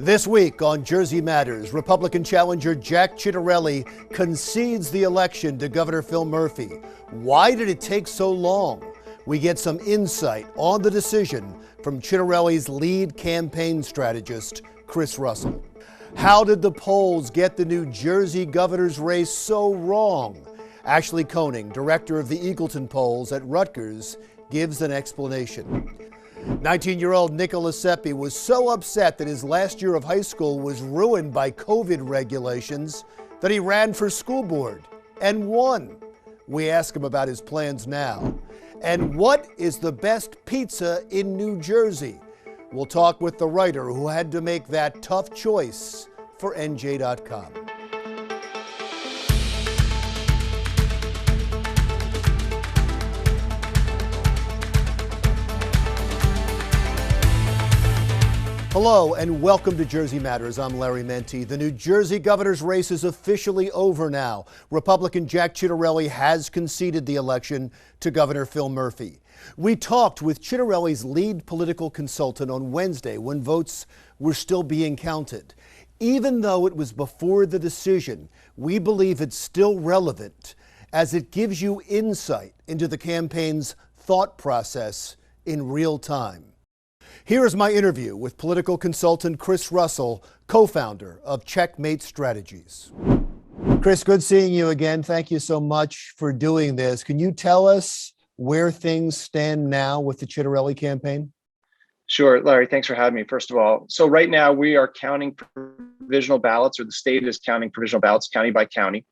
This week on Jersey Matters, Republican challenger Jack Ciattarelli concedes the election to Governor Phil Murphy. Why did it take so long? We get some insight on the decision from Ciattarelli's lead campaign strategist, Chris Russell. How did the polls get the New Jersey governor's race so wrong? Ashley Koenig, director of the Eagleton polls at Rutgers, gives an explanation. 19-year-old Nicholas Seppi was so upset that his last year of high school was ruined by COVID regulations that he ran for school board and won. We ask him about his plans now. And what is the best pizza in New Jersey? We'll talk with the writer who had to make that tough choice for NJ.com. Hello and welcome to Jersey Matters. I'm Larry Menti. The New Jersey governor's race is officially over now. Republican Jack Ciattarelli has conceded the election to Governor Phil Murphy. We talked with Ciattarelli's lead political consultant on Wednesday when votes were still being counted. Even though it was before the decision, we believe it's still relevant as it gives you insight into the campaign's thought process in real time. Here is my interview with political consultant Chris Russell, co-founder of Checkmate Strategies. Chris, good seeing you again. Thank you so much for doing this. Can you tell us where things stand now with the Ciattarelli campaign? Sure, Larry, thanks for having me, first of all. So right now we are counting provisional ballots, or the state is counting provisional ballots county by county.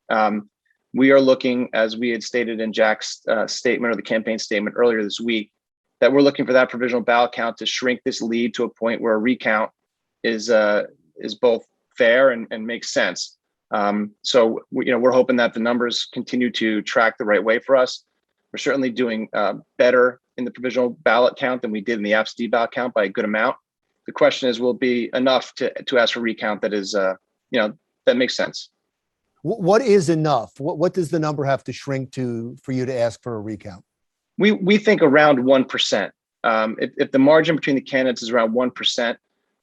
We are looking, as we had stated in Jack's statement or the campaign statement earlier this week, that we're looking for that provisional ballot count to shrink this lead to a point where a recount is both fair and makes sense. So we're hoping that the numbers continue to track the right way for us. We're certainly doing better in the provisional ballot count than we did in the absentee ballot count by a good amount. The question is, will it be enough to ask for recount that is that makes sense? What is enough? What does the number have to shrink to for you to ask for a recount? We think around 1%. If the margin between the candidates is around 1%,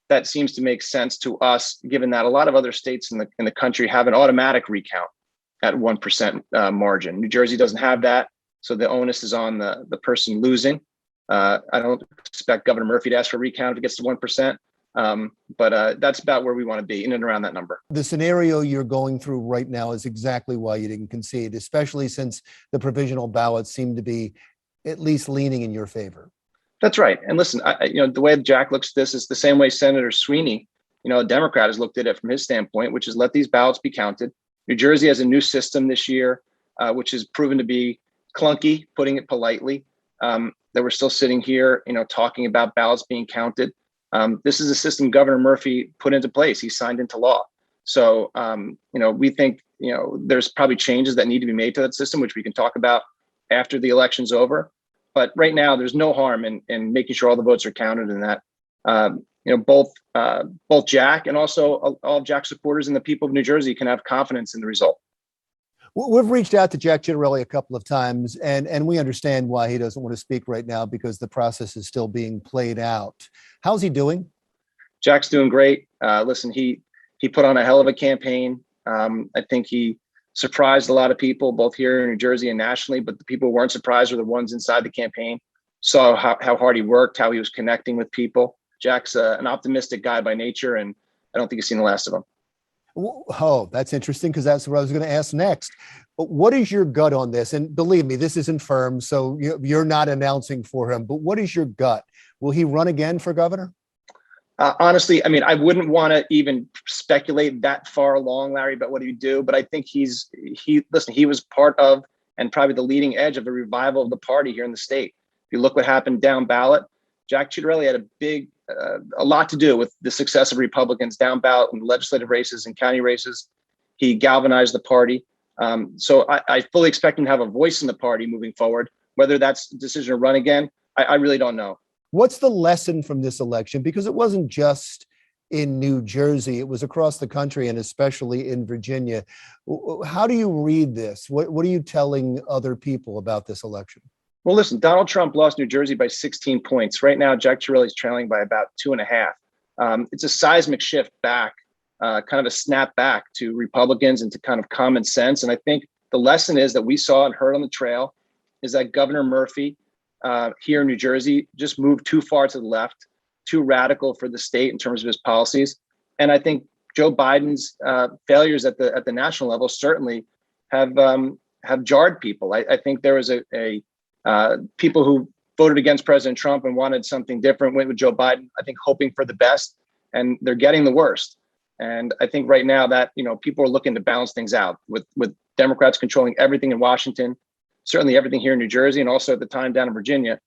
that seems to make sense to us, given that a lot of other states in the country have an automatic recount at 1% margin. New Jersey doesn't have that, so the onus is on the person losing. I don't expect Governor Murphy to ask for a recount if it gets to 1%, but that's about where we want to be, in and around that number. The scenario you're going through right now is exactly why you didn't concede, especially since the provisional ballots seem to be at least leaning in your favor. That's right. And listen, the way Jack looks at this is the same way Senator Sweeney, a Democrat, has looked at it from his standpoint, which is let these ballots be counted. New Jersey has a new system this year, which has proven to be clunky, putting it politely, that we're still sitting here, talking about ballots being counted. This is a system Governor Murphy put into place. He signed into law. So, we think, there's probably changes that need to be made to that system, which we can talk about after the election's over. But right now, there's no harm in making sure all the votes are counted, and that both Jack and also all of Jack's supporters and the people of New Jersey can have confidence in the result. We've reached out to Jack Ciattarelli a couple of times, and we understand why he doesn't want to speak right now because the process is still being played out. How's he doing? Jack's doing great. Listen, he put on a hell of a campaign. I think he surprised a lot of people, both here in New Jersey and nationally, but the people who weren't surprised were the ones inside the campaign, saw how hard he worked, how he was connecting with people. Jack's an optimistic guy by nature, and I don't think he's seen the last of him. Oh, that's interesting, because that's what I was going to ask next. But what is your gut on this? And believe me, this isn't firm, so you're not announcing for him, but what is your gut? Will he run again for governor? Honestly, I wouldn't want to even speculate that far along, Larry, about what he'd do. But I think he was part of and probably the leading edge of the revival of the party here in the state. If you look what happened down ballot, Jack Ciattarelli had a lot to do with the success of Republicans down ballot in legislative races and county races. He galvanized the party. So I fully expect him to have a voice in the party moving forward. Whether that's the decision to run again, I really don't know. What's the lesson from this election? Because it wasn't just in New Jersey, it was across the country and especially in Virginia. How do you read this? What are you telling other people about this election? Well, listen, Donald Trump lost New Jersey by 16 points. Right now, Jack Ciattarelli is trailing by about 2.5. It's a seismic shift back, kind of a snap back to Republicans and to kind of common sense. And I think the lesson is that we saw and heard on the trail is that Governor Murphy here in New Jersey just moved too far to the left, too radical for the state in terms of his policies. And I think Joe Biden's failures at the national level certainly have jarred people. I think there was a people who voted against President Trump and wanted something different, went with Joe Biden, I think hoping for the best, and they're getting the worst. And I think right now that, people are looking to balance things out with Democrats controlling everything in Washington, certainly everything here in New Jersey, and also at the time down in Virginia.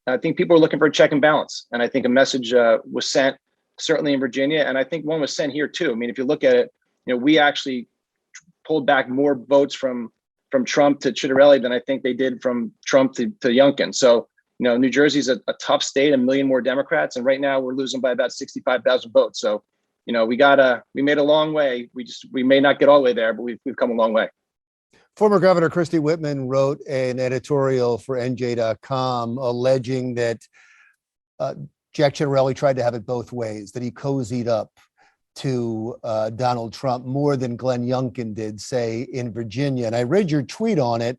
I think people are looking for a check and balance. And I think a message was sent certainly in Virginia. And I think one was sent here too. I mean, if you look at it, we actually pulled back more votes from Trump to Ciattarelli than I think they did from Trump to Youngkin. So, New Jersey's a tough state, a million more Democrats. And right now we're losing by about 65,000 votes. So, we made a long way. We may not get all the way there, but we've come a long way. Former Governor Christie Whitman wrote an editorial for NJ.com alleging that Jack Ciattarelli tried to have it both ways, that he cozied up to Donald Trump more than Glenn Youngkin did, say, in Virginia. And I read your tweet on it.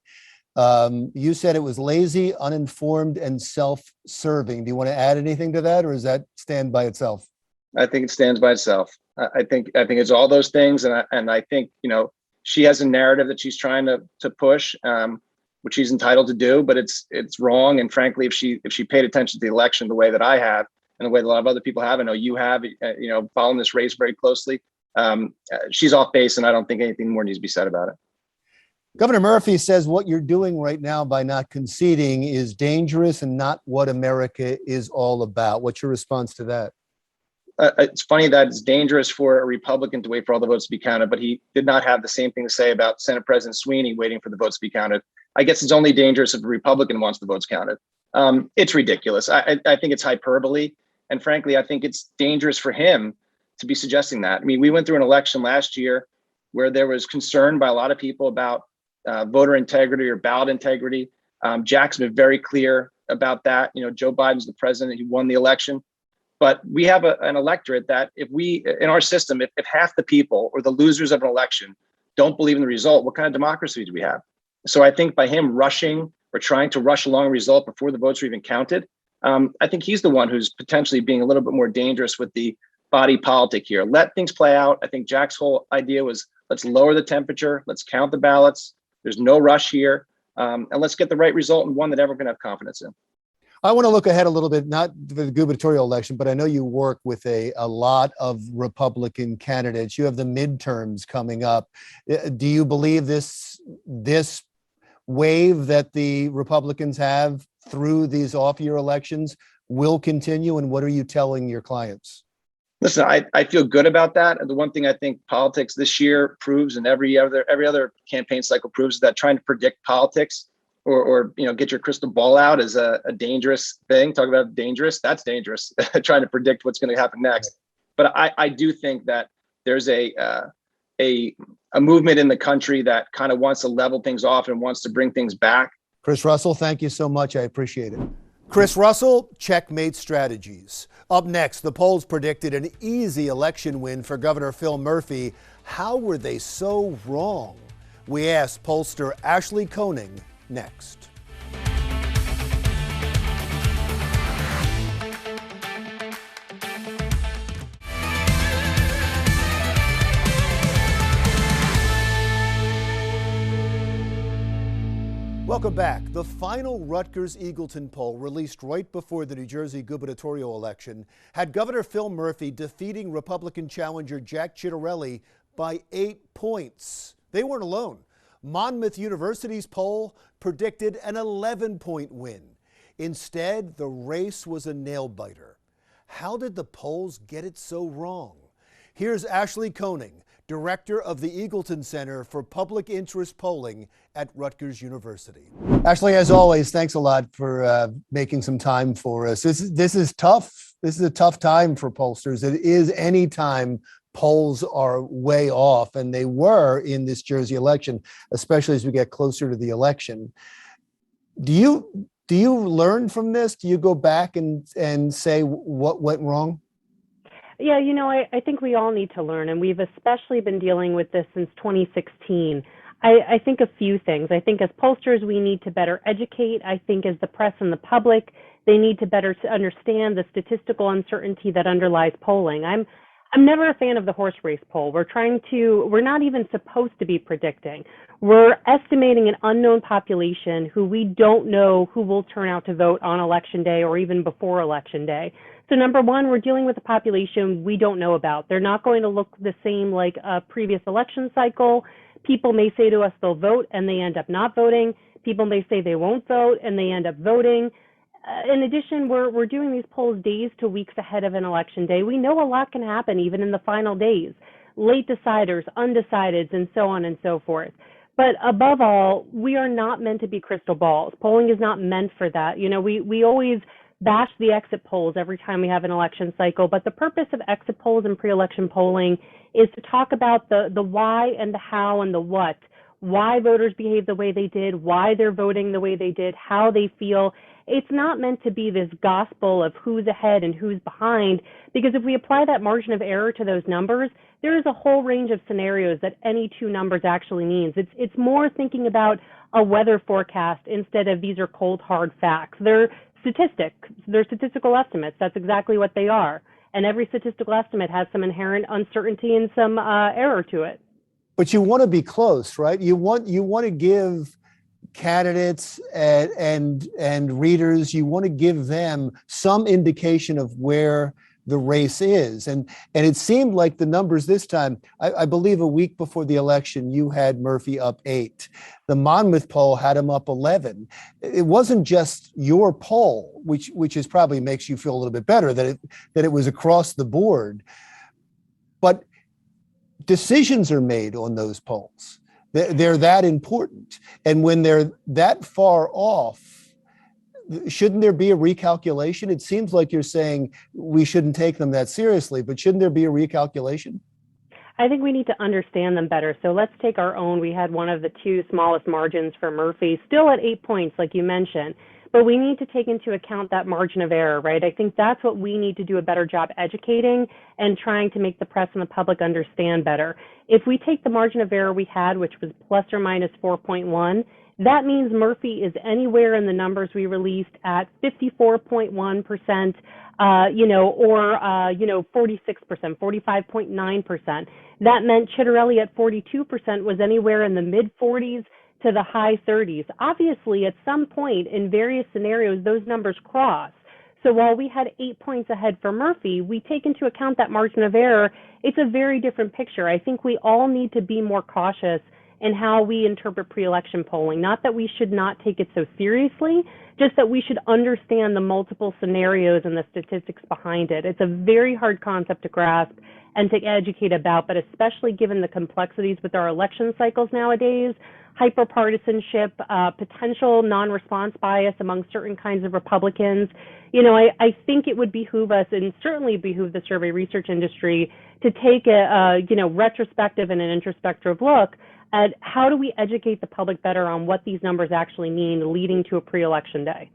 You said it was lazy, uninformed, and self-serving. Do you want to add anything to that, or does that stand by itself? I think it stands by itself. I think it's all those things, and I think she has a narrative that she's trying to push, which she's entitled to do, but it's wrong. And frankly, if she paid attention to the election the way that I have, and the way that a lot of other people have, I know you have, following this race very closely, she's off base, and I don't think anything more needs to be said about it. Governor Murphy says what you're doing right now by not conceding is dangerous and not what America is all about. What's your response to that? It's funny that it's dangerous for a Republican to wait for all the votes to be counted, but he did not have the same thing to say about Senate President Sweeney waiting for the votes to be counted. I guess it's only dangerous if a Republican wants the votes counted. It's ridiculous. I think it's hyperbole. And frankly, I think it's dangerous for him to be suggesting that. I mean, we went through an election last year where there was concern by a lot of people about voter integrity or ballot integrity. Jack's been very clear about that. Joe Biden's the president. He won the election. But we have an electorate that in our system, if half the people or the losers of an election don't believe in the result, what kind of democracy do we have? So I think by him rushing or trying to rush along a result before the votes are even counted, I think he's the one who's potentially being a little bit more dangerous with the body politic here. Let things play out. I think Jack's whole idea was, let's lower the temperature. Let's count the ballots. There's no rush here. And let's get the right result and one that everyone can have confidence in. I want to look ahead a little bit, not the gubernatorial election, but I know you work with a lot of Republican candidates. You have the midterms coming up. Do you believe this wave that the Republicans have through these off-year elections will continue? And what are you telling your clients? Listen, I feel good about that. And the one thing I think politics this year proves, and every other campaign cycle proves, is that trying to predict politics or get your crystal ball out is a dangerous thing. Talk about dangerous. That's dangerous. Trying to predict what's going to happen next. But I do think that there's a movement in the country that kind of wants to level things off and wants to bring things back. Chris Russell, thank you so much. I appreciate it. Chris Russell, Checkmate Strategies. Up next, the polls predicted an easy election win for Governor Phil Murphy. How were they so wrong? We asked pollster Ashley Koenig next. Welcome back. The final Rutgers-Eagleton poll, released right before the New Jersey gubernatorial election, had Governor Phil Murphy defeating Republican challenger Jack Ciattarelli by 8 points. They weren't alone. Monmouth University's poll predicted an 11-point win. Instead, the race was a nail-biter. How did the polls get it so wrong? Here's Ashley Koenig, director of the Eagleton Center for Public Interest Polling at Rutgers University. Ashley, as always, thanks a lot for making some time for us. This is tough. This is a tough time for pollsters. It is any time polls are way off, and they were in this Jersey election, especially as we get closer to the election. Do you learn from this? Do you go back and say what went wrong? Yeah, I think we all need to learn, and we've especially been dealing with this since 2016. I think a few things. I think as pollsters, we need to better educate. I think as the press and the public, they need to better understand the statistical uncertainty that underlies polling. I'm never a fan of the horse race poll. We're not even supposed to be predicting. We're estimating an unknown population who we don't know who will turn out to vote on election day or even before election day. So number one, we're dealing with a population we don't know about. They're not going to look the same like a previous election cycle. People may say to us they'll vote and they end up not voting. People may say they won't vote and they end up voting. In addition, we're doing these polls days to weeks ahead of an election day. We know a lot can happen even in the final days. Late deciders, undecideds, and so on and so forth. But above all, we are not meant to be crystal balls. Polling is not meant for that. We always bash the exit polls every time we have an election cycle, but the purpose of exit polls and pre-election polling is to talk about the why and the how and the what. Why voters behave the way they did, why they're voting the way they did, how they feel. It's not meant to be this gospel of who's ahead and who's behind, because if we apply that margin of error to those numbers, there is a whole range of scenarios that any two numbers actually means. It's more thinking about a weather forecast instead of these are cold, hard facts. They're statistical estimates. That's exactly what they are. And every statistical estimate has some inherent uncertainty and some error to it. But you want to be close, right? You want to give candidates and readers, you want to give them some indication of where the race is. And it seemed like the numbers this time, I believe a week before the election, you had Murphy up 8. The Monmouth poll had him up 11. It wasn't just your poll, which is probably makes you feel a little bit better that it was across the board. But decisions are made on those polls. They're that important. And when they're that far off, shouldn't there be a recalculation? It seems like you're saying we shouldn't take them that seriously, but shouldn't there be a recalculation? I think we need to understand them better. So let's take our own. We had one of the two smallest margins for Murphy, still at 8 points, like you mentioned. But we need to take into account that margin of error, right? I think that's what we need to do a better job educating and trying to make the press and the public understand better. If we take the margin of error we had, which was plus or minus 4.1, that means Murphy is anywhere in the numbers we released at 54.1%, or 46%, 45.9%. That meant Ciattarelli at 42% was anywhere in the mid 40s to the high 30s. Obviously, at some point in various scenarios, those numbers cross. So while we had 8 points ahead for Murphy, we take into account that margin of error. It's a very different picture. I think we all need to be more cautious in how we interpret pre-election polling. Not that we should not take it so seriously, just that we should understand the multiple scenarios and the statistics behind it. It's a very hard concept to grasp and to educate about, but especially given the complexities with our election cycles nowadays, hyperpartisanship, potential non-response bias among certain kinds of Republicans. I think it would behoove us, and certainly behoove the survey research industry, to take a retrospective and an introspective look at how do we educate the public better on what these numbers actually mean leading to a pre-election day.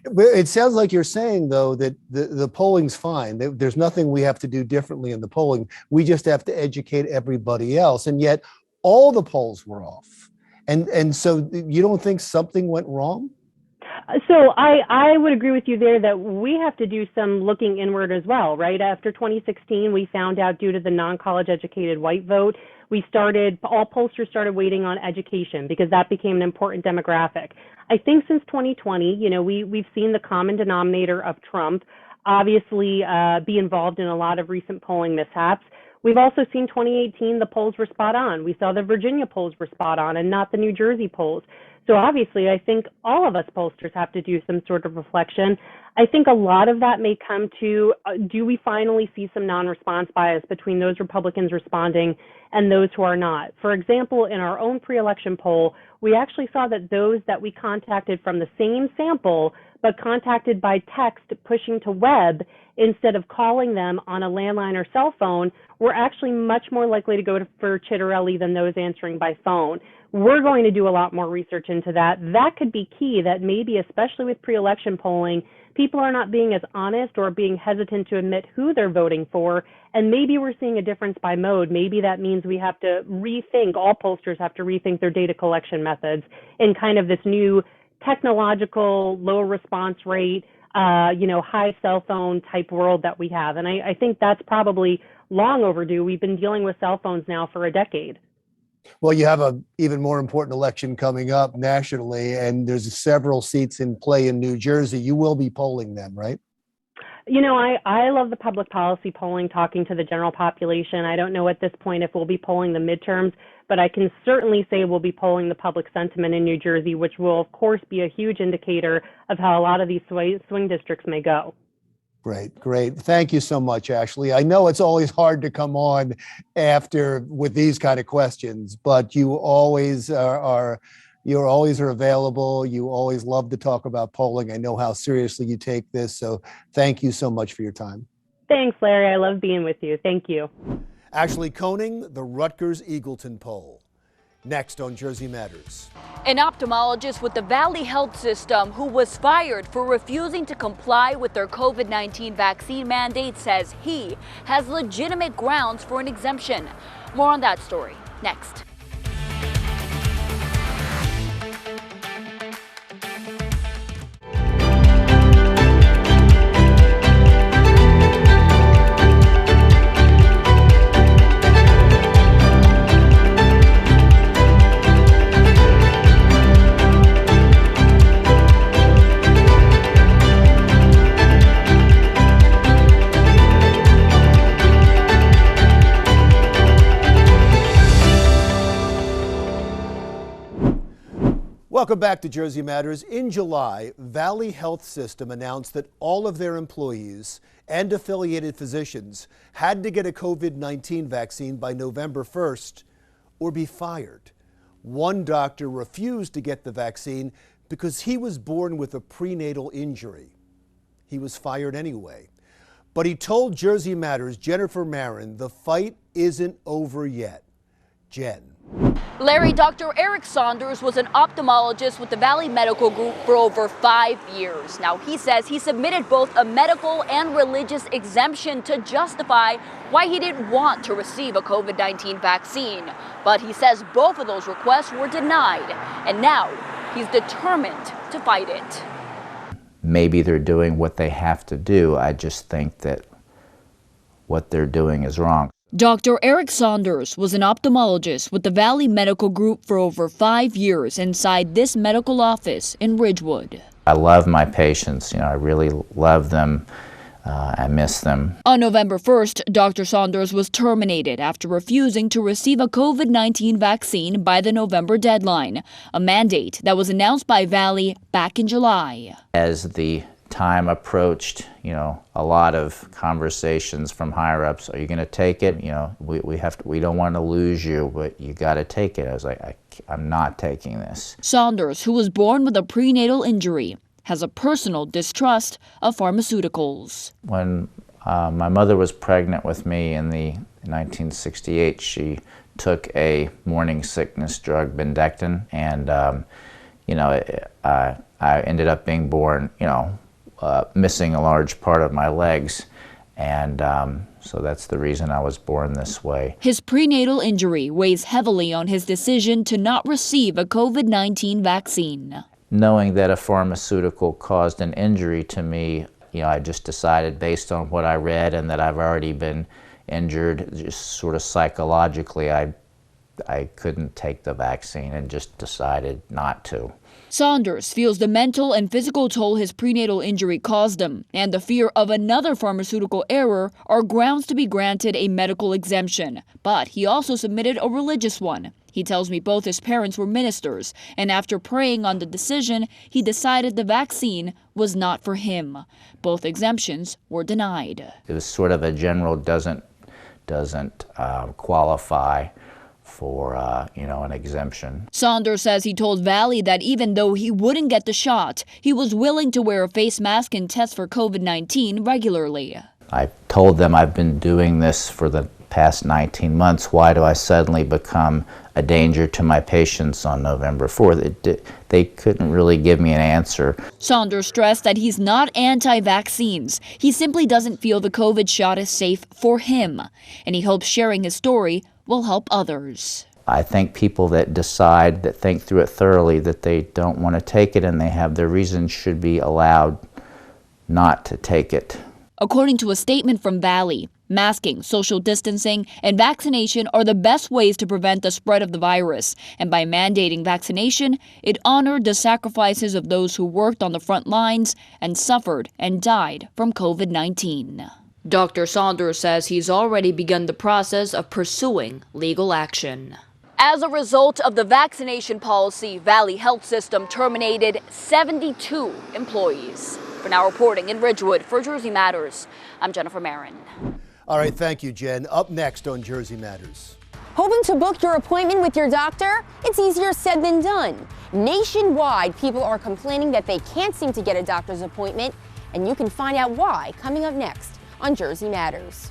It sounds like you're saying, though, that the polling's fine. There's nothing we have to do differently in the polling. We just have to educate everybody else. And yet all the polls were off. And so you don't think something went wrong? So I would agree with you there that we have to do some looking inward as well, right? After 2016, we found out due to the non-college educated white vote, all pollsters started waiting on education because that became an important demographic. I think since 2020, we've seen the common denominator of Trump obviously be involved in a lot of recent polling mishaps. We've also seen 2018, the polls were spot on. We saw the Virginia polls were spot on and not the New Jersey polls. So obviously, I think all of us pollsters have to do some sort of reflection. I think a lot of that may come to, do we finally see some non-response bias between those Republicans responding and those who are not? For example, in our own pre-election poll, we actually saw that those that we contacted from the same sample but contacted by text pushing to web instead of calling them on a landline or cell phone were actually much more likely to go for Ciattarelli than those answering by phone. We're going to do a lot more research into that. That could be key, that maybe, especially with pre-election polling, people are not being as honest or being hesitant to admit who they're voting for, and maybe we're seeing a difference by mode. Maybe that means we have to rethink, all pollsters have to rethink their data collection methods in kind of this new technological, low response rate, high cell phone type world that we have. And I think that's probably long overdue. We've been dealing with cell phones now for a decade. Well, you have an even more important election coming up nationally, and there's several seats in play in New Jersey. You will be polling them, right? I love the public policy polling, talking to the general population. I don't know at this point if we'll be polling the midterms, but I can certainly say we'll be polling the public sentiment in New Jersey, which will, of course, be a huge indicator of how a lot of these swing districts may go. Great. Thank you so much, Ashley. I know it's always hard to come on after with these kind of questions, but you always are available. You always love to talk about polling. I know how seriously you take this, so thank you so much for your time. Thanks, Larry. I love being with you. Thank you. Ashley Koenig, the Rutgers-Eagleton poll. Next on Jersey Matters. An ophthalmologist with the Valley Health System who was fired for refusing to comply with their COVID-19 vaccine mandate says he has legitimate grounds for an exemption. More on that story next. Welcome back to Jersey Matters. In July, Valley Health System announced that all of their employees and affiliated physicians had to get a COVID-19 vaccine by November 1st or be fired. One doctor refused to get the vaccine because he was born with a prenatal injury. He was fired anyway. But he told Jersey Matters' Jennifer Marin the fight isn't over yet. Jen. Larry, Dr. Eric Saunders was an ophthalmologist with the Valley Medical Group for over 5 years. Now, he says he submitted both a medical and religious exemption to justify why he didn't want to receive a COVID-19 vaccine. But he says both of those requests were denied, and now he's determined to fight it. Maybe they're doing what they have to do. I just think that what they're doing is wrong. Dr. Eric Saunders was an ophthalmologist with the Valley Medical Group for over 5 years inside this medical office in Ridgewood. I love my patients. I really love them. I miss them. On November 1st, Dr. Saunders was terminated after refusing to receive a COVID-19 vaccine by the November deadline, a mandate that was announced by Valley back in July. As the time approached, a lot of conversations from higher ups. Are you going to take it? We don't want to lose you, but you got to take it. I was like, I'm not taking this. Saunders, who was born with a prenatal injury, has a personal distrust of pharmaceuticals. When my mother was pregnant with me in 1968, she took a morning sickness drug, Bendectin, and I ended up being born, missing a large part of my legs, and so that's the reason I was born this way. His prenatal injury weighs heavily on his decision to not receive a COVID-19 vaccine. Knowing that a pharmaceutical caused an injury to me, I just decided based on what I read and that I've already been injured, just sort of psychologically, I couldn't take the vaccine and just decided not to. Saunders feels the mental and physical toll his prenatal injury caused him and the fear of another pharmaceutical error are grounds to be granted a medical exemption. But he also submitted a religious one. He tells me both his parents were ministers, and after praying on the decision, he decided the vaccine was not for him. Both exemptions were denied. It was sort of a general doesn't qualify for an exemption. Saunders says he told Valley that even though he wouldn't get the shot, he was willing to wear a face mask and test for COVID-19 regularly. I told them I've been doing this for the past 19 months. Why do I suddenly become a danger to my patients on November 4th? They couldn't really give me an answer. Saunders stressed that he's not anti-vaccines. He simply doesn't feel the COVID shot is safe for him, and he hopes sharing his story will help others. I think people that decide, that think through it thoroughly, that they don't want to take it and they have their reasons, should be allowed not to take it. According to a statement from Valley, masking, social distancing, and vaccination are the best ways to prevent the spread of the virus. And by mandating vaccination, it honored the sacrifices of those who worked on the front lines and suffered and died from COVID-19. Dr. Saunders says he's already begun the process of pursuing legal action. As a result of the vaccination policy, Valley Health System terminated 72 employees. For now reporting in Ridgewood for Jersey Matters, I'm Jennifer Marin. All right, thank you, Jen. Up next on Jersey Matters. Hoping to book your appointment with your doctor? It's easier said than done. Nationwide, people are complaining that they can't seem to get a doctor's appointment, and you can find out why coming up next on Jersey Matters.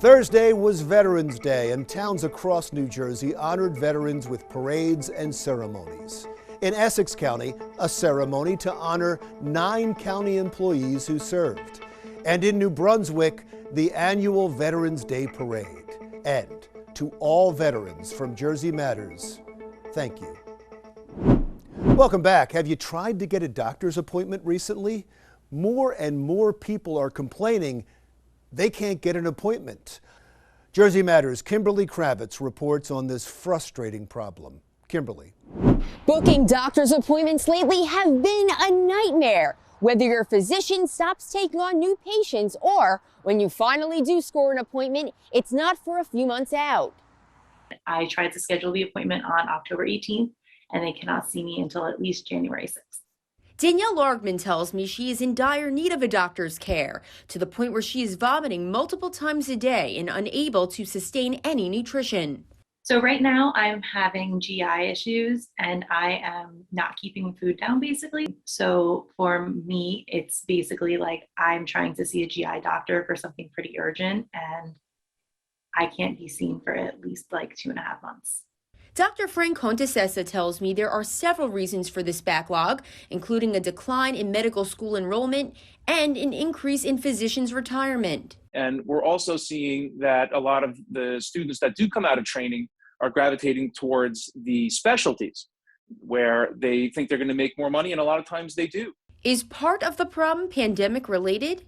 Thursday was Veterans Day, and towns across New Jersey honored veterans with parades and ceremonies. In Essex County, a ceremony to honor 9 county employees who served. And in New Brunswick, the annual Veterans Day Parade. And to all veterans from Jersey Matters, thank you. Welcome back. Have you tried to get a doctor's appointment recently? More and more people are complaining they can't get an appointment. Jersey Matters' Kimberly Kravitz reports on this frustrating problem. Kimberly. Booking doctor's appointments lately have been a nightmare. Whether your physician stops taking on new patients or when you finally do score an appointment, it's not for a few months out. I tried to schedule the appointment on October 18th, and they cannot see me until at least January 6th. Danielle Largman tells me she is in dire need of a doctor's care, to the point where she is vomiting multiple times a day and unable to sustain any nutrition. So right now I'm having GI issues and I am not keeping food down basically. So for me, it's basically like I'm trying to see a GI doctor for something pretty urgent and I can't be seen for at least like 2.5 months. Dr. Frank Contessessa tells me there are several reasons for this backlog, including a decline in medical school enrollment and an increase in physicians' retirement. And we're also seeing that a lot of the students that do come out of training are gravitating towards the specialties where they think they're going to make more money, and a lot of times they do. Is part of the problem pandemic related?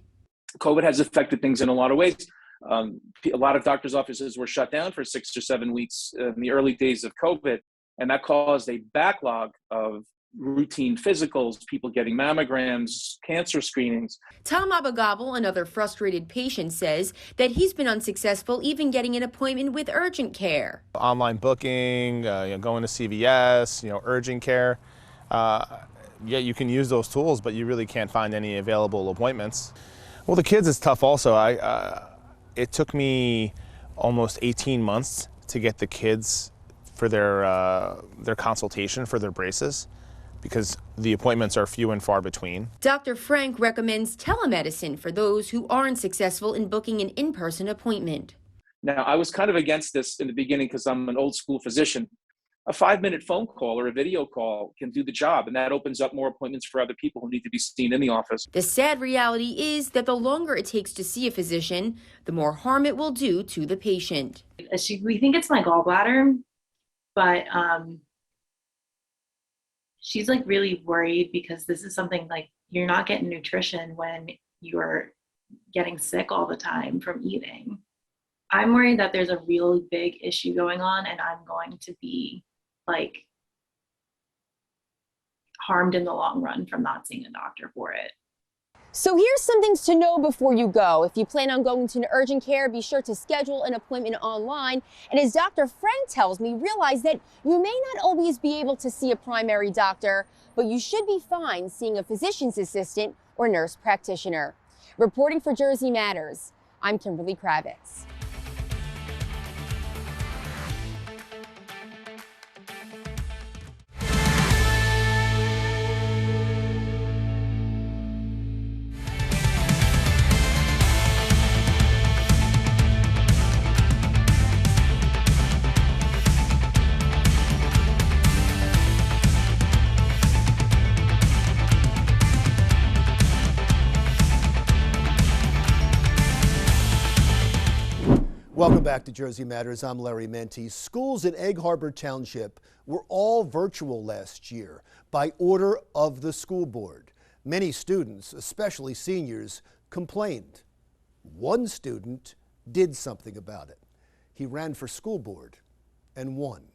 COVID has affected things in a lot of ways. A lot of doctors' offices were shut down for 6 or 7 weeks in the early days of COVID, and that caused a backlog of routine physicals, people getting mammograms, cancer screenings. Tom Abagabel, another frustrated patient, says that he's been unsuccessful even getting an appointment with urgent care. Online booking, going to CVS, urgent care. Yeah, you can use those tools, but you really can't find any available appointments. Well, the kids is tough also. It took me almost 18 months to get the kids for their consultation for their braces, because the appointments are few and far between. Dr. Frank recommends telemedicine for those who aren't successful in booking an in-person appointment. Now, I was kind of against this in the beginning because I'm an old school physician. A 5-minute phone call or a video call can do the job, and that opens up more appointments for other people who need to be seen in the office. The sad reality is that the longer it takes to see a physician, the more harm it will do to the patient. We think it's my gallbladder, but she's like really worried because this is something like you're not getting nutrition when you're getting sick all the time from eating. I'm worried that there's a really big issue going on and I'm going to be like harmed in the long run from not seeing a doctor for it. So here's some things to know before you go. If you plan on going to an urgent care, be sure to schedule an appointment online. And as Dr. Frank tells me, realize that you may not always be able to see a primary doctor, but you should be fine seeing a physician's assistant or nurse practitioner. Reporting for Jersey Matters, I'm Kimberly Kravitz. Welcome back to Jersey Matters. I'm Larry Menti. Schools in Egg Harbor Township were all virtual last year by order of the school board. Many students, especially seniors, complained. One student did something about it. He ran for school board and won.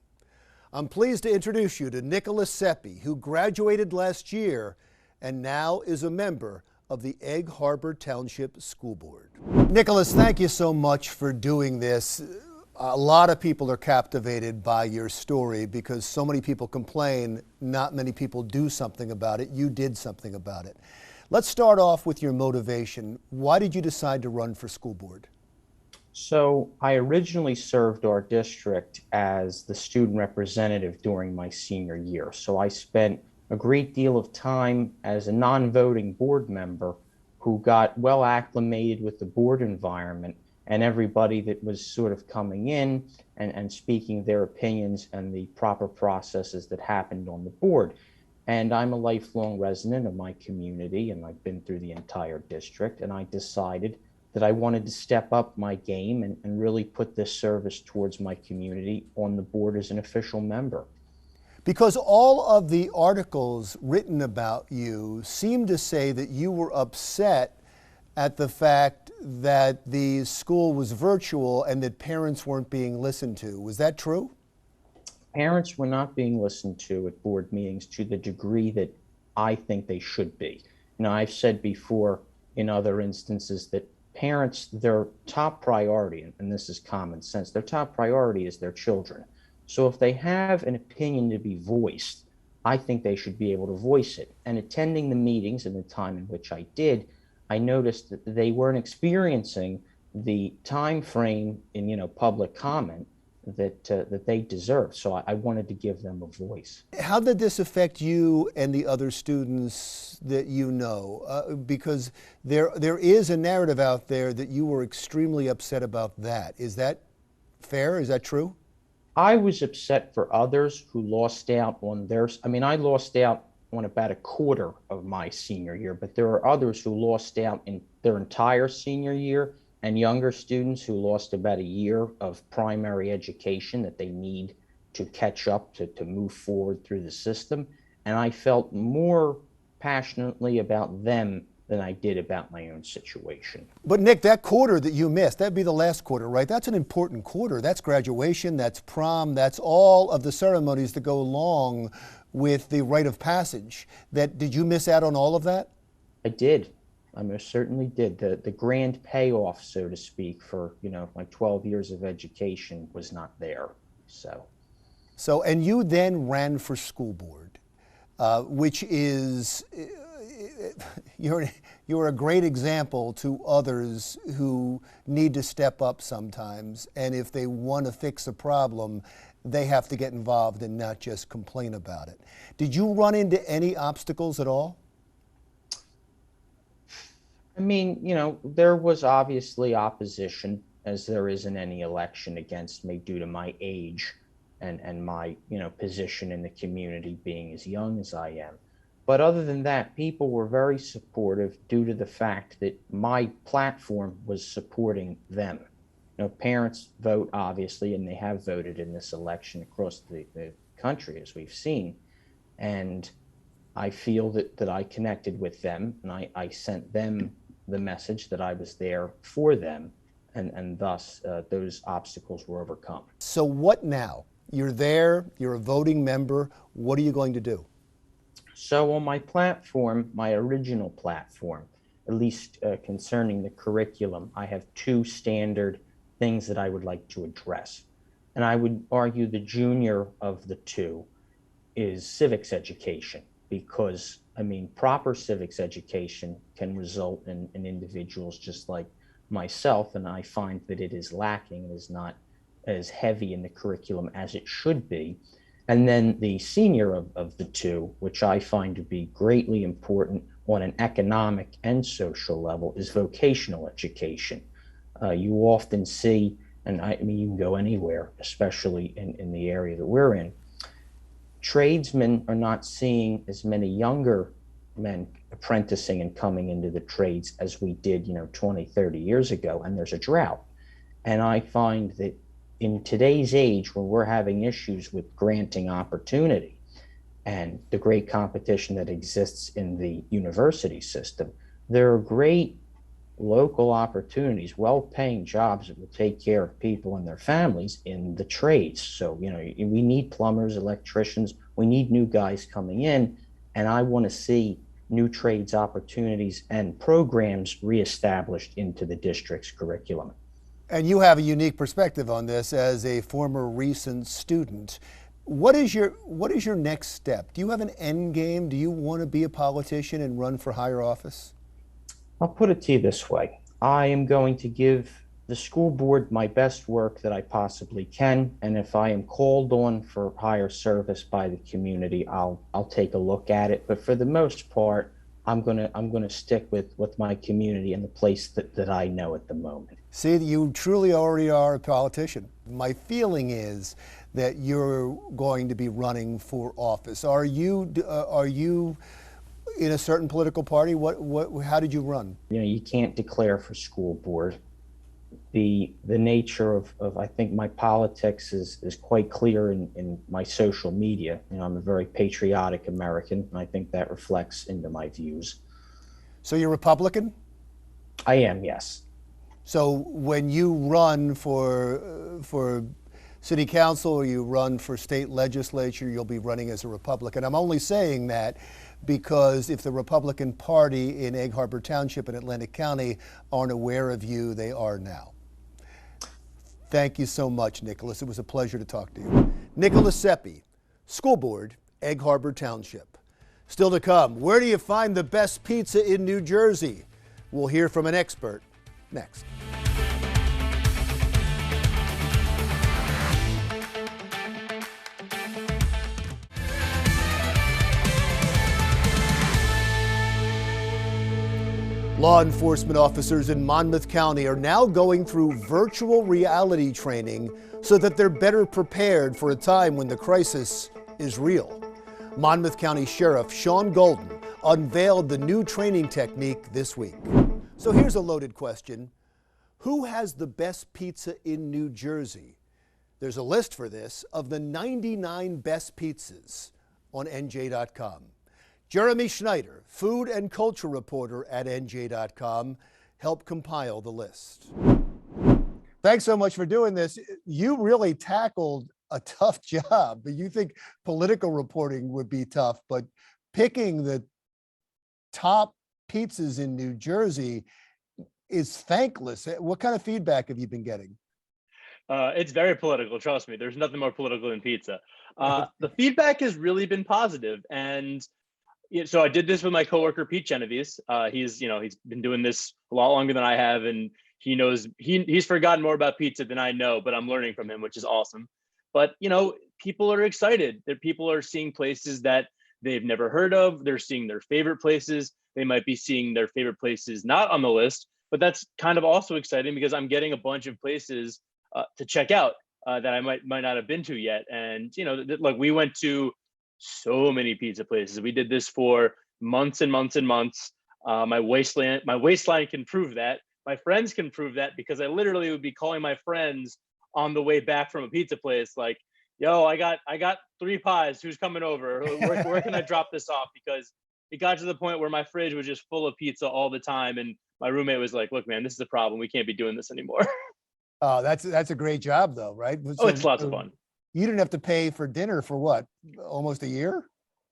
I'm pleased to introduce you to Nicholas Seppi, who graduated last year and now is a member of the Egg Harbor Township School Board. Nicholas, thank you so much for doing this. A lot of people are captivated by your story because so many people complain, not many people do something about it. You did something about it. Let's start off with your motivation. Why did you decide to run for school board? So I originally served our district as the student representative during my senior year. So I spent a great deal of time as a non-voting board member who got well acclimated with the board environment and everybody that was sort of coming in and speaking their opinions and the proper processes that happened on the board. And I'm a lifelong resident of my community, and I've been through the entire district, and I decided that I wanted to step up my game and really put this service towards my community on the board as an official member. Because all of the articles written about you seem to say that you were upset at the fact that the school was virtual and that parents weren't being listened to. Was that true? Parents were not being listened to at board meetings to the degree that I think they should be. You know, I've said before in other instances that parents, their top priority, and this is common sense, their top priority is their children. So if they have an opinion to be voiced, I think they should be able to voice it. And attending the meetings in the time in which I did, I noticed that they weren't experiencing the time frame in public comment that they deserve. So I wanted to give them a voice. How did this affect you and the other students that you know? Because there is a narrative out there that you were extremely upset about that. Is that fair? Is that true? I was upset for others who lost out on theirs. I mean, I lost out on about a quarter of my senior year, but there are others who lost out in their entire senior year, and younger students who lost about a year of primary education that they need to catch up to move forward through the system. And I felt more passionately about them than I did about my own situation. But Nick, that quarter that you missed, that'd be the last quarter, right? That's an important quarter. That's graduation, that's prom, that's all of the ceremonies that go along with the rite of passage. Did you miss out on all of that? I did. I most certainly did. The grand payoff, so to speak, for my 12 years of education was not there. So, and you then ran for school board, which is you're a great example to others who need to step up sometimes, and if they want to fix a problem, they have to get involved and not just complain about it. Did you run into any obstacles at all? I mean, there was obviously opposition, as there is in any election, against me due to my age and my, position in the community being as young as I am. But other than that, people were very supportive due to the fact that my platform was supporting them. Parents vote, obviously, and they have voted in this election across the country, as we've seen. And I feel that I connected with them, and I sent them the message that I was there for them, and thus those obstacles were overcome. So what now? You're there, you're a voting member. What are you going to do? So on my platform, my original platform, at least concerning the curriculum, I have two standard things that I would like to address. And I would argue the junior of the two is civics education, because, I mean, proper civics education can result in individuals just like myself, and I find that it is lacking, it is not as heavy in the curriculum as it should be. And then the senior of the two, which I find to be greatly important on an economic and social level, is vocational education. You often see, and I mean, you can go anywhere, especially in the area that we're in, tradesmen are not seeing as many younger men apprenticing and coming into the trades as we did, 20, 30 years ago, and there's a drought. And I find that in today's age, when we're having issues with granting opportunity and the great competition that exists in the university system, there are great local opportunities, well-paying jobs that will take care of people and their families in the trades. So, we need plumbers, electricians, we need new guys coming in, and I want to see new trades opportunities and programs reestablished into the district's curriculum. And you have a unique perspective on this as a former recent student. What is your next step? Do you have an end game? Do you want to be a politician and run for higher office? I'll put it to you this way. I am going to give the school board my best work that I possibly can, and if I am called on for higher service by the community, I'll take a look at it. But for the most part, I'm gonna stick with my community and the place that I know at the moment. See, you truly already are a politician. My feeling is that you're going to be running for office. Are you in a certain political party? How did you run? You can't declare for school board. The nature of I think my politics is quite clear in my social media. I'm a very patriotic American, and I think that reflects into my views. So you're Republican? I am, yes. So when you run for city council or you run for state legislature, you'll be running as a Republican. I'm only saying that because if the Republican Party in Egg Harbor Township and Atlantic County aren't aware of you, they are now. Thank you so much, Nicholas. It was a pleasure to talk to you. Nicholas Seppi, School Board, Egg Harbor Township. Still to come, where do you find the best pizza in New Jersey? We'll hear from an expert next. Law enforcement officers in Monmouth County are now going through virtual reality training so that they're better prepared for a time when the crisis is real. Monmouth County Sheriff Sean Golden unveiled the new training technique this week. So here's a loaded question. Who has the best pizza in New Jersey? There's a list for this of the 99 best pizzas on NJ.com. Jeremy Schneider, food and culture reporter at NJ.com, helped compile the list. Thanks so much for doing this. You really tackled a tough job. You think political reporting would be tough, but picking the top pizzas in New Jersey is thankless. What kind of feedback have you been getting? It's very political, trust me. There's nothing more political than pizza. The feedback has really been positive, and so I did this with my coworker Pete Genovese. He's been doing this a lot longer than I have, and he knows he's forgotten more about pizza than I know, but I'm learning from him, which is awesome. But people are excited. That people are seeing places that they've never heard of. They're seeing their favorite places. They might be seeing their favorite places not on the list, but that's kind of also exciting because I'm getting a bunch of places to check out that I might not have been to yet. And like we went to so many pizza places. We did this for months and months and months. My waistline can prove that. My friends can prove that because I literally would be calling my friends on the way back from a pizza place, like, "Yo, I got 3 pies. Who's coming over? Where can I drop this off?" Because it got to the point where my fridge was just full of pizza all the time, and my roommate was like, "Look, man, this is a problem. We can't be doing this anymore." Oh, that's a great job, though, right? Oh, it's lots of fun. You didn't have to pay for dinner for what, almost a year?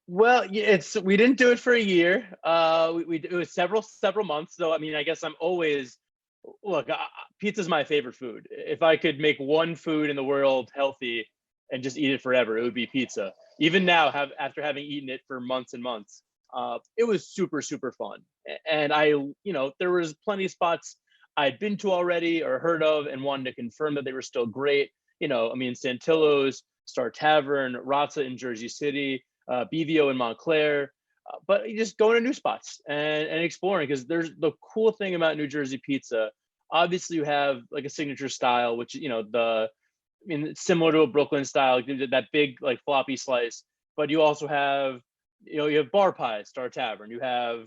Well, we didn't do it for a year. It was several months. So I mean, I guess I'm always look. Pizza's my favorite food. If I could make one food in the world healthy and just eat it forever, it would be pizza. Even now, after having eaten it for months and months, it was super fun. And there was plenty of spots I'd been to already or heard of and wanted to confirm that they were still great. I mean, Santillo's, Star Tavern, Razza in Jersey City, BVO in Montclair, but you just going to new spots and exploring, because there's the cool thing about New Jersey pizza. Obviously, you have like a signature style, which it's similar to a Brooklyn style, that big like floppy slice. But you also have you have bar pies, Star Tavern. You have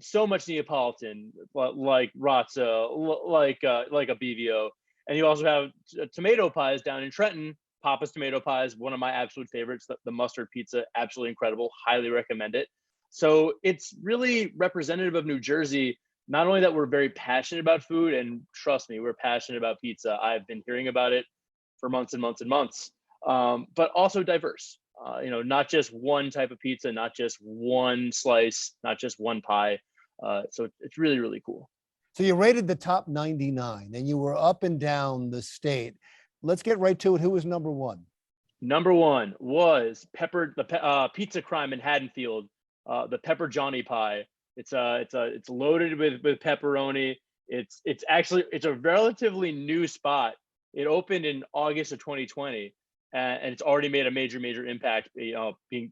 so much Neapolitan, like Razza, like a BVO, and you also have tomato pies down in Trenton. Papa's Tomato Pies, one of my absolute favorites. The mustard pizza, absolutely incredible. Highly recommend it. So it's really representative of New Jersey. Not only that we're very passionate about food, and trust me, we're passionate about pizza. I've been hearing about it for months and months and months, but also diverse. Not just one type of pizza, not just one slice, not just one pie. So it's really, really cool. So you rated the top 99 and you were up and down the state. Let's get right to it. Who was number one? Number one was Pizza Crime in Haddonfield, the Pepper Johnny Pie. It's loaded with pepperoni. It's a relatively new spot. It opened in August of 2020, and it's already made a major impact.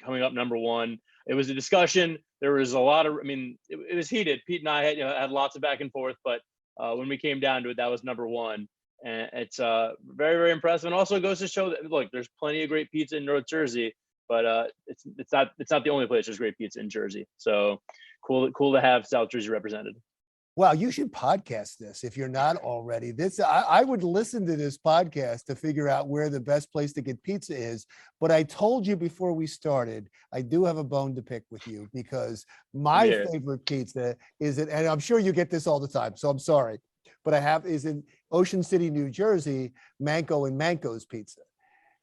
Coming up number one. It was a discussion. There was a lot of. It was heated. Pete and I had lots of back and forth, but when we came down to it, that was number one. And it's very impressive, and also goes to show that look, there's plenty of great pizza in North Jersey, but it's not the only place there's great pizza in Jersey. So cool to have South Jersey represented. Wow, you should podcast this if you're not already. I would listen to this podcast to figure out where the best place to get pizza is. But I told you before we started, I do have a bone to pick with you, because my favorite pizza and I'm sure you get this all the time, so I'm sorry, but is in Ocean City, New Jersey, Manco and Manco's Pizza.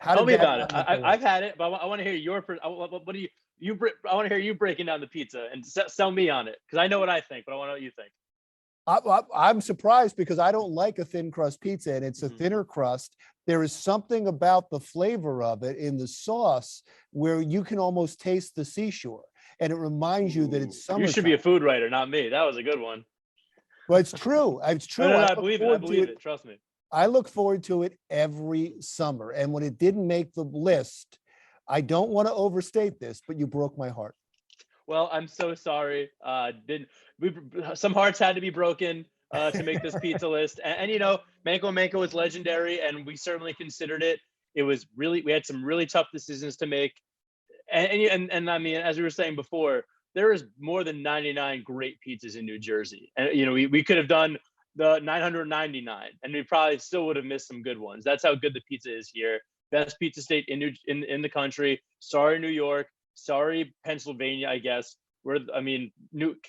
Tell me about it. I've had it, but I want to hear your. What do you? I want to hear you breaking down the pizza and sell me on it, because I know what I think, but I want to know what you think. I'm surprised, because I don't like a thin crust pizza, and it's a thinner crust. There is something about the flavor of it in the sauce where you can almost taste the seashore, and it reminds you that it's summertime. You should be a food writer, not me. That was a good one. Well, it's true. It's true. No, I believe it. Trust me. I look forward to it every summer. And when it didn't make the list, I don't want to overstate this, but you broke my heart. Well, I'm so sorry. Some hearts had to be broken to make this pizza list. And Manco is legendary, and we certainly considered it. It was we had some really tough decisions to make. And I mean, as we were saying before, there is more than 99 great pizzas in New Jersey. And, we could have done the 999 and we probably still would have missed some good ones. That's how good the pizza is here. Best pizza state in the country. Sorry, New York. Sorry, Pennsylvania, I guess.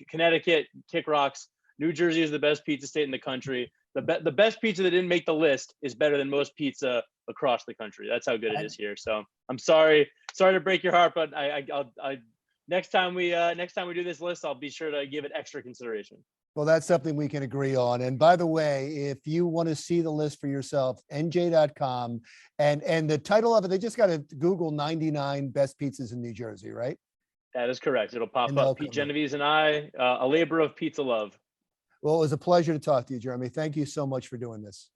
Connecticut, Kick Rocks. New Jersey is the best pizza state in the country. The best pizza that didn't make the list is better than most pizza across the country. That's how good it is here. So I'm sorry to break your heart, but next time we do this list, I'll be sure to give it extra consideration. Well, that's something we can agree on. And by the way, if you want to see the list for yourself, nj.com, and the title of it, they just got to Google 99 best pizzas in New Jersey, right? That is correct. It'll pop up. Pete Genovese and I, a labor of pizza love. Well, it was a pleasure to talk to you, Jeremy. Thank you so much for doing this.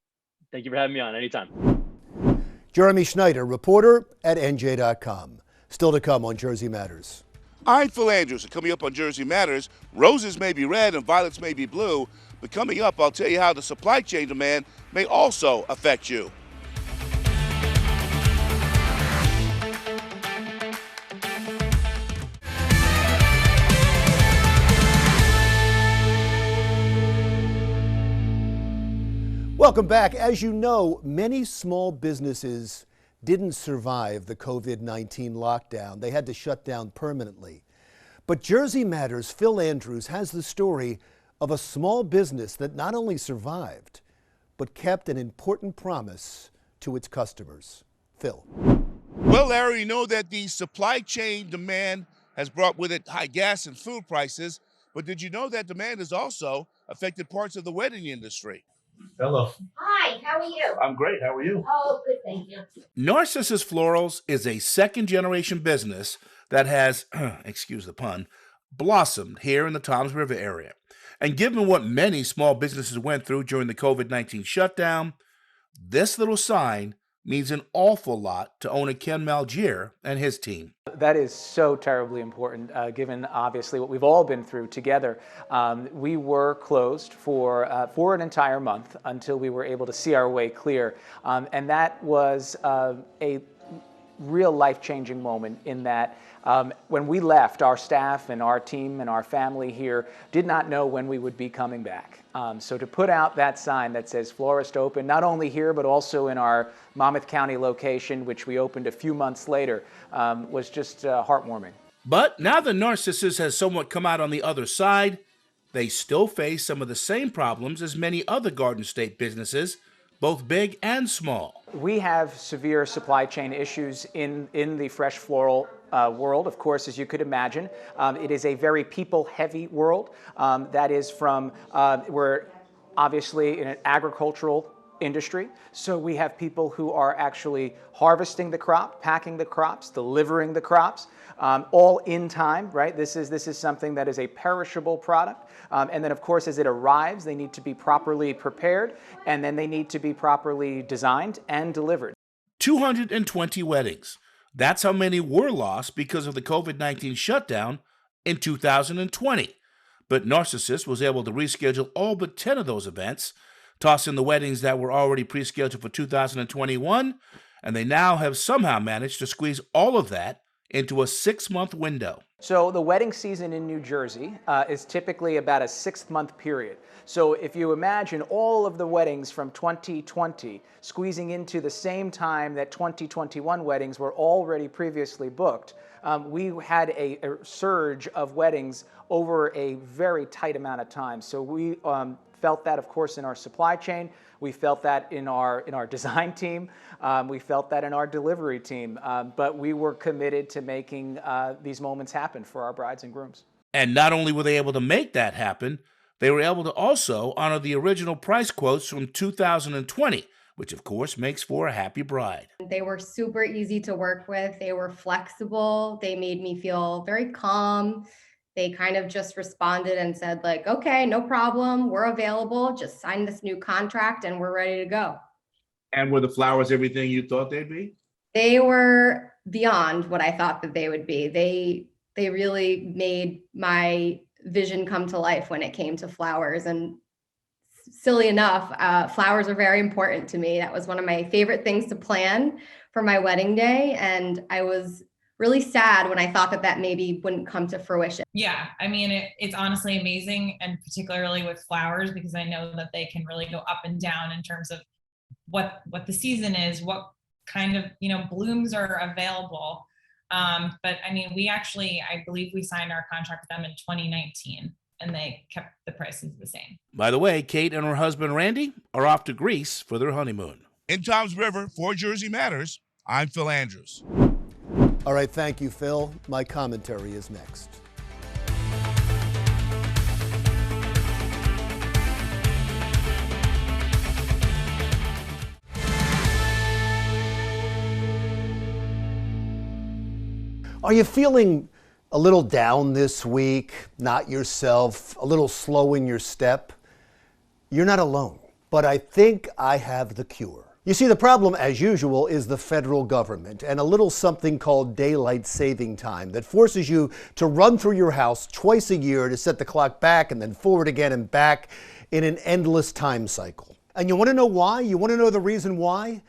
Thank you for having me on. Anytime. Jeremy Schneider, reporter at nj.com. Still to come on Jersey Matters. I'm Phil Andrews, and coming up on Jersey Matters, roses may be red and violets may be blue, but coming up, I'll tell you how the supply chain demand may also affect you. Welcome back. As you know, many small businesses didn't survive the COVID-19 lockdown. They had to shut down permanently. But Jersey Matters' Phil Andrews has the story of a small business that not only survived, but kept an important promise to its customers. Phil. Well, Larry, you know that the supply chain demand has brought with it high gas and food prices, but did you know that demand has also affected parts of the wedding industry? Hello. Hi, how are you? I'm great. How are you? Oh, good, thank you. Narcissus Florals is a second-generation business that has, excuse the pun, blossomed here in the Toms River area. And given what many small businesses went through during the COVID-19 shutdown, this little sign means an awful lot to owner Ken Malgier and his team. That is so terribly important, given obviously what we've all been through together. We were closed for an entire month until we were able to see our way clear. And that was a real life-changing moment in that when we left, our staff and our team and our family here did not know when we would be coming back. So to put out that sign that says Florist Open, not only here, but also in our Monmouth County location, which we opened a few months later, was just heartwarming. But now that Narcissus has somewhat come out on the other side, they still face some of the same problems as many other Garden State businesses, both big and small. We have severe supply chain issues in the fresh floral world, of course, as you could imagine. It is a very people-heavy world. That is from, we're obviously in an agricultural industry, so we have people who are actually harvesting the crop, packing the crops, delivering the crops, all in time, right? This is something that is a perishable product. And then, of course, as it arrives, they need to be properly prepared, and then they need to be properly designed and delivered. 220 weddings. That's how many were lost because of the COVID-19 shutdown in 2020. But Narcissus was able to reschedule all but 10 of those events, toss in the weddings that were already pre-scheduled for 2021, and they now have somehow managed to squeeze all of that into a 6-month window. So the wedding season in New Jersey is typically about a 6-month period. So if you imagine all of the weddings from 2020 squeezing into the same time that 2021 weddings were already previously booked, we had a surge of weddings over a very tight amount of time. So we felt that, of course, in our supply chain. We felt that in our design team. We felt that in our delivery team. But we were committed to making these moments happen for our brides and grooms. And not only were they able to make that happen, they were able to also honor the original price quotes from 2020, which of course makes for a happy bride. They were super easy to work with. They were flexible. They made me feel very calm. They kind of just responded and said, like, okay, no problem. We're available. Just sign this new contract and we're ready to go. And were the flowers everything you thought they'd be? They were beyond what I thought that they would be. They really made my vision come to life when it came to flowers. And silly enough, flowers are very important to me. That was one of my favorite things to plan for my wedding day. And I was really sad when I thought that maybe wouldn't come to fruition. Yeah, I mean, it's honestly amazing, and particularly with flowers, because I know that they can really go up and down in terms of what the season is, what kind of, blooms are available. But I mean, I believe we signed our contract with them in 2019, and they kept the prices the same. By the way, Kate and her husband Randy are off to Greece for their honeymoon. In Toms River, for Jersey Matters, I'm Phil Andrews. All right, thank you, Phil. My commentary is next. Are you feeling a little down this week, not yourself, a little slow in your step? You're not alone, but I think I have the cure. You see, the problem, as usual, is the federal government and a little something called daylight saving time that forces you to run through your house twice a year to set the clock back and then forward again and back in an endless time cycle. And you want to know why? You want to know the reason why?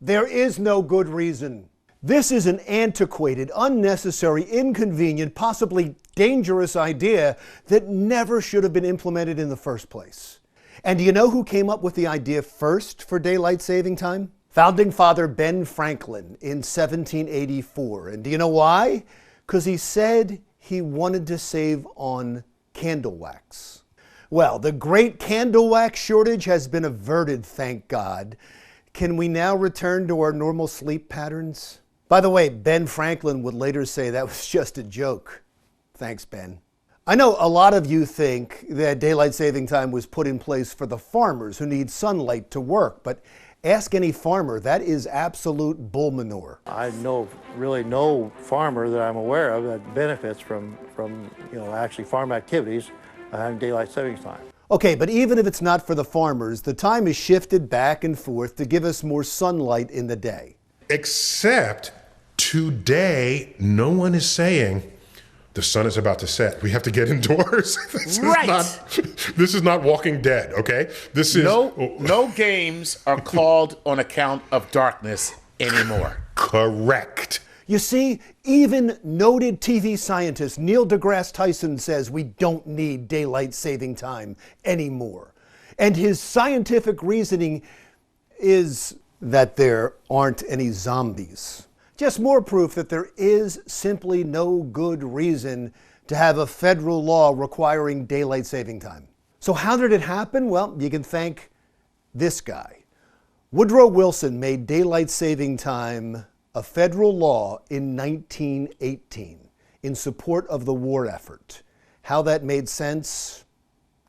There is no good reason. This is an antiquated, unnecessary, inconvenient, possibly dangerous idea that never should have been implemented in the first place. And do you know who came up with the idea first for daylight saving time? Founding Father Ben Franklin in 1784. And do you know why? Because he said he wanted to save on candle wax. Well, the great candle wax shortage has been averted, thank God. Can we now return to our normal sleep patterns? By the way, Ben Franklin would later say that was just a joke. Thanks, Ben. I know a lot of you think that daylight saving time was put in place for the farmers who need sunlight to work, but ask any farmer, that is absolute bull manure. I know really no farmer that I'm aware of that benefits from actually farm activities having daylight savings time. Okay, but even if it's not for the farmers, the time is shifted back and forth to give us more sunlight in the day. Except today, no one is saying the sun is about to set. We have to get indoors. This is not Walking Dead, okay? This is no games are called on account of darkness anymore. Correct. You see, even noted TV scientist Neil deGrasse Tyson says we don't need daylight saving time anymore. And his scientific reasoning is that there aren't any zombies. Just more proof that there is simply no good reason to have a federal law requiring daylight saving time. So how did it happen? Well, you can thank this guy. Woodrow Wilson made daylight saving time a federal law in 1918 in support of the war effort. How that made sense,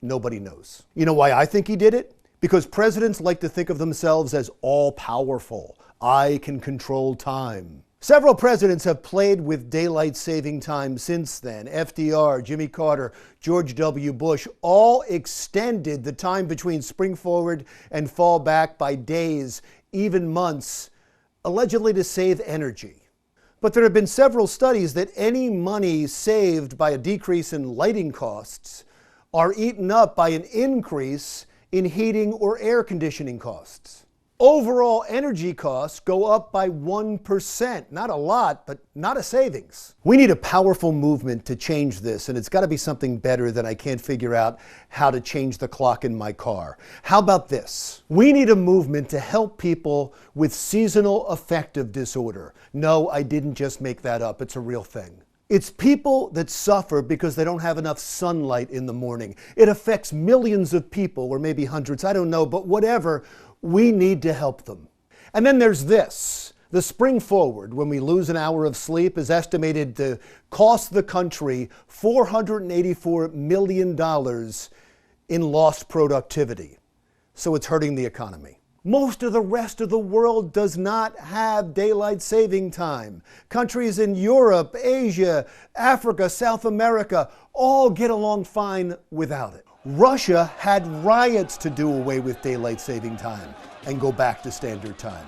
nobody knows. You know why I think he did it? Because presidents like to think of themselves as all-powerful. I can control time. Several presidents have played with daylight saving time since then. FDR, Jimmy Carter, George W. Bush all extended the time between spring forward and fall back by days, even months, allegedly to save energy. But there have been several studies that any money saved by a decrease in lighting costs are eaten up by an increase in heating or air conditioning costs. Overall energy costs go up by 1%. Not a lot, but not a savings. We need a powerful movement to change this, and it's got to be something better than I can't figure out how to change the clock in my car. How about this? We need a movement to help people with seasonal affective disorder. No, I didn't just make that up. It's a real thing. It's people that suffer because they don't have enough sunlight in the morning. It affects millions of people, or maybe hundreds, I don't know, but whatever. We need to help them. And then there's this. The spring forward, when we lose an hour of sleep, is estimated to cost the country $484 million in lost productivity. So it's hurting the economy. Most of the rest of the world does not have daylight saving time. Countries in Europe, Asia, Africa, South America all get along fine without it. Russia had riots to do away with daylight saving time and go back to standard time.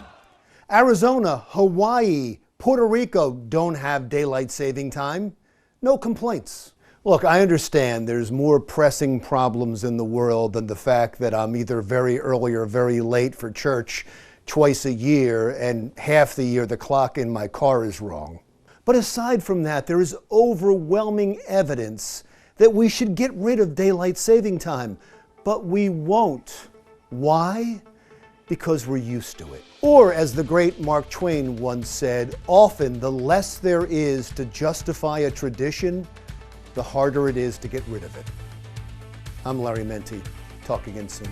Arizona, Hawaii, Puerto Rico don't have daylight saving time. No complaints. Look, I understand there's more pressing problems in the world than the fact that I'm either very early or very late for church twice a year, and half the year the clock in my car is wrong. But aside from that, there is overwhelming evidence that we should get rid of daylight saving time, but we won't. Why? Because we're used to it. Or, as the great Mark Twain once said, often the less there is to justify a tradition, the harder it is to get rid of it. I'm Larry Menti. Talk again soon.